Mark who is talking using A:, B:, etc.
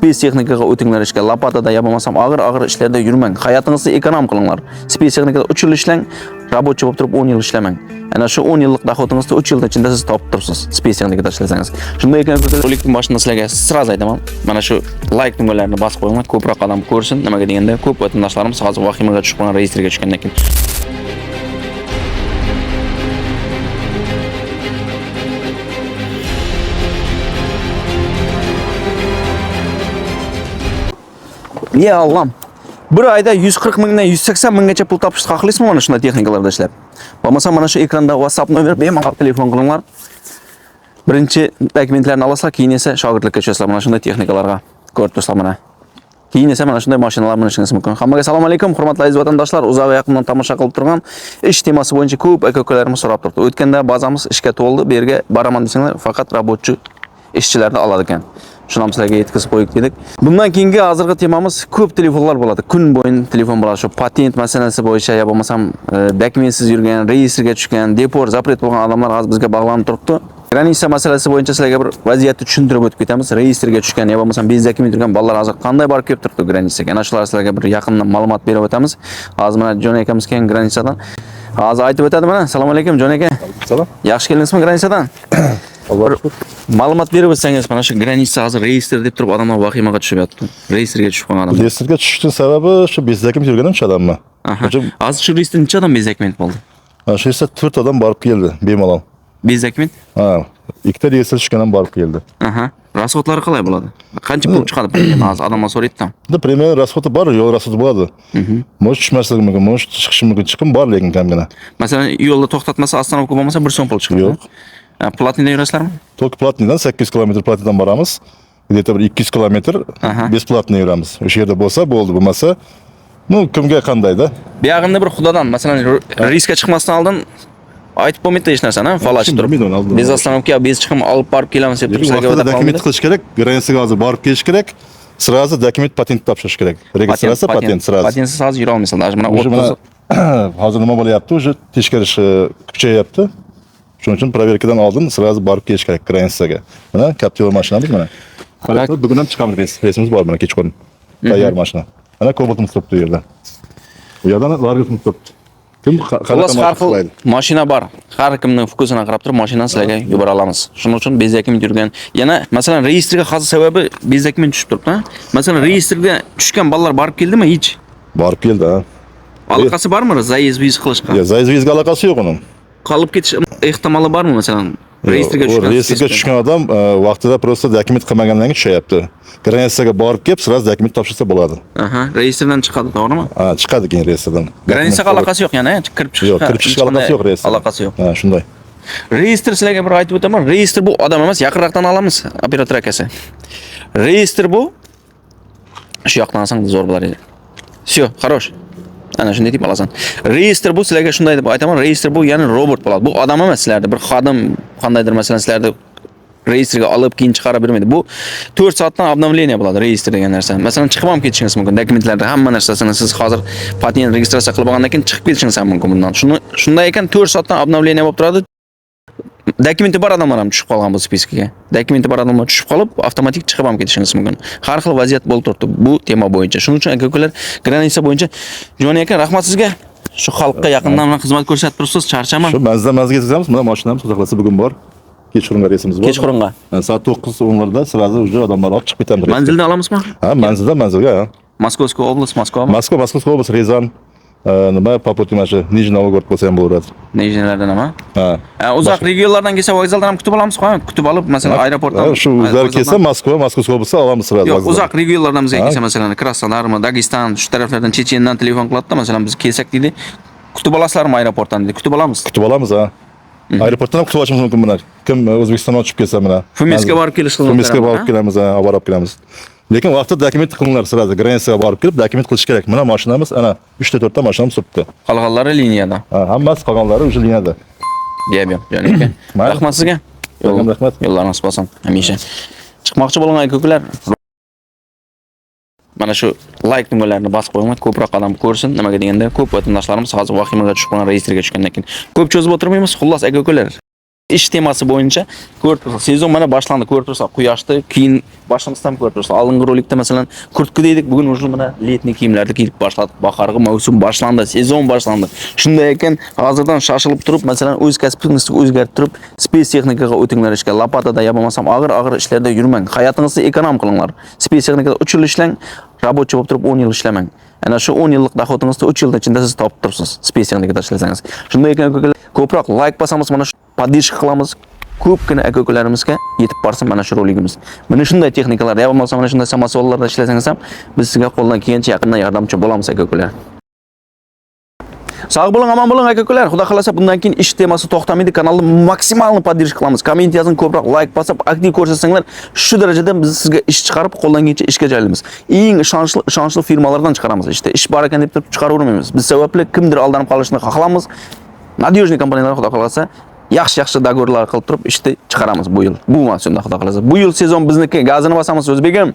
A: space texnikaga o'tinglar ishga, lopatada ya bo'lmasam og'ir ishlarda yurmang. Hayotingizni ekonom qilinglar. Space texnikada 3 yil ishlang, robotchi bo'lib turib 10 yil ishlamang. Ana shu 10 yillik dohodingizni 3 yil ichida siz topib turibsiz. Space texnikada ishlasangiz. Shunday ekan, rolikning boshida sizlarga sraz aytaman. Mana shu like tugmalarini bosib qo'yinglar, ko'proq odam ko'rsin. Nimaga deganda, ko'p vatandoshlarimiz hozir vahimaga tushib qolgan, reyestrga tushgandan keyin Ya Allah'ım. Bir ayda 140 mingdan 180 minggacha pul topishni xohlaysizmi mana shunday texnikalarda ishlab? Bo'lmasa mana shu ekranda WhatsApp nomer bemalol telefon qilinglar. Birinchi dokumentlarni olasizlar, keyin esa shogirdlikka tushasizlar mana shunday texnikalarga. Ko'rib turibsizlar mana. Keyin esa mana shunday mashinalar minishingiz mumkin. Hammaga assalomu alaykum, hurmatli aziz vatandoshlar. Uzoq va yaqindan tomosha qilib turgan ish temasi bo'yicha ko'p aka-ukalarimiz so'rab turibdi. O'tganda bazamiz ishga to'ldi, bu yerga boraman desanglar, faqat robotchi ishchilarni oladi ekan. Shuni ham sizlarga yetkazib qo'ydik dedik. Bundan keyingi hozirgi temamiz ko'p telefonlar bo'ladi. Kun bo'yin telefon bo'ladi. Shu patent masalasi bo'yicha ya bo'lmasam dokumentsiz yurgan, reyestrga tushgan, deport, zapret bo'lgan odamlar hozir bizga bog'lanib turibdi. Granitsa masalasi bo'yicha sizlarga bir vaziyatni tushuntirib o'tib ketamiz. Reyestrga tushgan ya bo'lmasam bez dokument yurgan bolalar hozir qanday borib kelib turibdi granitsaga. Ana shular sizlarga bir yaqindan ma'lumot berib o'tamiz. Hozir mana Jon akamiz kelgan granitsadan. Hozir aytib o'tadi mana. Assalomu alaykum Jon aka.
B: Salom.
A: Yaxshi keldingizmi granitsadan? Ma'lumot berib o'tsangiz, mana shu granitsa hozir reyestr deb turib odamlar vahimaga tushyapti. Reyestrga tushib qolgan odamlar.
B: Reyestrga tushishning sababi shu bez dokument yurgan odammi?
A: Hozir shu reyestrda necha odam bez dokument bo'ldi?
B: Shu esa 4 odam borib keldi, bemalol.
A: Bez dokument?
B: Ha, ikkita reyestr tushgandan borib keldi.
A: Rasxodlari qalay bo'ladi? Qancha pul chiqadi bundan? Hozir odamlar so'rayapti.
B: Bunda premium rasxodi bor, yo'l rasxodi bo'ladi. Mo'sh tushmasligi mumkin, mo'sh chiqishi mumkin, chiqim bor lekin kamgina.
A: Masalan, yo'lda to'xtatmasa, ostanovka bo'lmasa 1 so'm pul chiqadi.
B: Yo'q.
A: Platinidan yurasizlarmi?
B: Tok platinidan 800 km platinidan boramiz. Где-то 200 km besplatniy yuramiz. O'sha yerda bo'lsa bo'ldi, bo'lmasa, kimga qandayda?
A: Bu yog'inda bir xudodan, masalan, riskka chiqmasdan oldin aytib bo'lmaydi hech narsani, falashib turib. Bez ostanovka, bez chiqim olib borib kelamiz deb turibsizlarga va'da
B: dokument qilish kerak, granitsaga hozir borib kelish kerak. Sразу dokument patent topshirish kerak. Registratsiya patent sразу.
A: Patentsiz hozir yura olmaysizlar. Mana
B: hozir nima bo'lyapti? O'sha tekshirish kuchayapti. Shuning uchun proverkadan oldin sразу borib kelish kerak granitsaga. Mana Captiva mashinamiz mana. Bugun ham chiqamiz reysimiz bor mana kechqurun. Tayyor mashina. Mana Cobalt'imiz turibdi bu yerda. Bu yerdan Largus'imiz turibdi. Kim
A: har xil mashina bor. Har kimning fokusini qarab turib mashinani sizlarga yubora olamiz. Shuning uchun bez dokument yurgan. Yana masalan reyestrga hozir sababi bez dokument tushib turibdi. Masalan reyestrga tushgan bolalar borib keldimi hech?
B: Borib keldi, ha.
A: Aloqasi bormi? Zayiz viz qilishga?
B: Yo'q, zayiz vizga aloqasi yo'q uning.
A: Qolib ketish ehtimoli bormi masalan? Reyestrga tushgan.
B: Reyestrga tushgan odam vaqtida просто dokument qilmagandan keyin tushyapti. Granitsaga borib kelib, sразу dokument topshirsa bo'ladi.
A: Reyestrdan chiqadi, to'g'rimi?
B: Ha, chiqadi keyin reyestrdan.
A: Granitsaga aloqasi yo'q yana, kirib chiqishga.
B: Yo'q, kirib chiqishga aloqasi yo'q reyestrga.
A: Aloqasi yo'q.
B: Ha, shunday.
A: Reyestr sizlarga bir aytib o'taman. Reyestr bu odam emas, yaqinroqdan olamiz, operator akasi. Reyestr bu shu yoqdan olsang zo'r bo'ladi. Всё, хорош. Ana shunday deb olasan. Reestr bu sizlarga shunday deb aytaman, reestr bu ya'ni robot bo'ladi. Bu odam emas sizlarda bir xodim qandaydir masalan sizlarda reyestrga olib keyin chiqarib bermaydi. Bu 4 soatdan obnovleniya bo'ladi reestr degan narsa. Masalan, chiqib ham ketishingiz mumkin. Dokumentlarda hamma narsasini siz hozir patent registratsiya qilib olgandan keyin chiqib ketishingiz ham mumkin bundan. Shunday ekan 4 soatdan obnovleniya bo'lib turadi. Dokumenti bor odamlar ham tushib qolgan bu spiskaga. Dokumenti bor odamlar tushib qolib, avtomatik chiqib ham ketishingiz mumkin. Har xil vaziyat bo'lib turibdi bu tema bo'yicha. Shuning uchun aka-ukalar granitsa bo'yicha Jon aka, rahmat sizga. Shu xalqqa yaqindan xizmat ko'rsatib turibsiz, charchaman.
B: Shu manzildan yetkazamiz. Mana mashinamiz xudo xolasa bugun bor. Kechqurunga reysimiz bor.
A: Kechqurunga.
B: Soat 9:10larda sразу уже odamlar olib chiqib ketamiz.
A: Manzilda olamizmi?
B: Ha, manzilga, ha.
A: Moskovskiy oblast, Moskva.
B: Moskovskiy oblast, Rezan. Nima popoti mana shu Nijniy Novgorod bo'lsa ham bo'laveradi.
A: Nijniylardan nima?
B: Ha.
A: Uzoq regionlardan kelsa vokzaldan ham kutib olamiz, kutib olib, masalan, aeroportdan.
B: Shu uzoq kelsa Moskovskiy oblastga olamiz sразу.
A: Yo'q, uzoq regionlardan bizga kelsa, masalan, Krasnodarmi, Dagestan, shu taraflardan Chechendan telefon qiladi-da, masalan, biz kelsak deydi, kutib olasizlarmi aeroportdan deydi, kutib olamiz.
B: Kutib olamiz, ha. Aeroportdan ham kutib olishimiz mumkin bular. Kim O'zbekistondan uchib kelsa mana.
A: Fumiska borib kelish qilamiz.
B: Fumiska borib kelamiz, ha, olib kelamiz. Lekin vaqtida dokument qilinglar sразу. Granitsaga borib kelib dokument qilish kerak. Mana mashinamiz ana 3 ta 4 ta mashinamiz turibdi.
A: Qolganlari liniyada.
B: Ha, hammasi qolganlari o'sha liniyada.
A: Gap yo'q, Jon aka. Rahmat sizga.
B: Rahmat.
A: Yo'llaringiz bo'lsin hamisha. Chiqmoqchi bo'lgan aka-ukalar mana shu like tugmalarini bosib qo'yinglar, ko'proq odam ko'rsin. Nimaga deganda, ko'p vatandoshlarimiz hozir vahimaga tushib qolgan reyestrga tushgandan keyin. Ko'p cho'zib o'tirmaymiz. Xullas aka-ukalar ish temasi bo'yicha ko'rib tursiz. Sezon mana boshlandi, ko'rib tursiz. Quyoshni keyin boshimizdan ko'rib tursiz. Oldingi rolikda masalan kurtka deydik, bugun уже mana letniy kiyimlarni kiyib boshladik. Bahorgi mavsum boshlandi, sezon boshlandi. Shunday ekan, hozirdan shoshilib turib, masalan, o'z kasbingizni o'zgartirib turib, space texnikaga o'tinglar ishga. Lopatada ya bo'lmasam og'ir ishlarda yurmang. Hayotingizni ekonom qilinglar. Space texnikada 3 yil ishlang, rabochi bo'lib turib 10 yil ishlamang. Ana shu 10 yillik dohodingizni 3 yil ichida siz topib turibsiz. Space texnikada ishlasangiz. Shunday ekan, ko'proq like bosamiz, mana shu podдержка qilamiz. Ko'pgina aka-ukalarimizga yetib borsin mana shu roligimiz. Mana shunday texnikalarda, ya bo'lmasa mana shunday samosollarda ishlasangiz ham biz sizga qo'ldan kelgancha yaqindan yordamchi bo'lamiz aka-ukalar. Sog' bo'ling, omon bo'ling aka-ukalar. Xudo xolasa bundan keyin ish temasi to'xtamaydi. Kanalni maksimalni podдержка qilamiz. Komment yozing, ko'proq like bosib, aktiv ko'rsatsanglar, shu darajada biz sizga ish chiqarib, qo'ldan kelgancha ishga joylaymiz. Eng ishonchli firmalardan chiqaramiz. İşte ish bor ekan deb turib chiqaravermaymiz. Biz sababli kimdir aldanib qolishni xohlamiz. Надежный kompaniyalar xudo xolasa yaxshi dogovorlar qilib turib ishni chiqaramiz bu yil. Bu mavsumda xudo xolasa. Bu yil sezon bizniki, gazini bosamiz o'zbegim.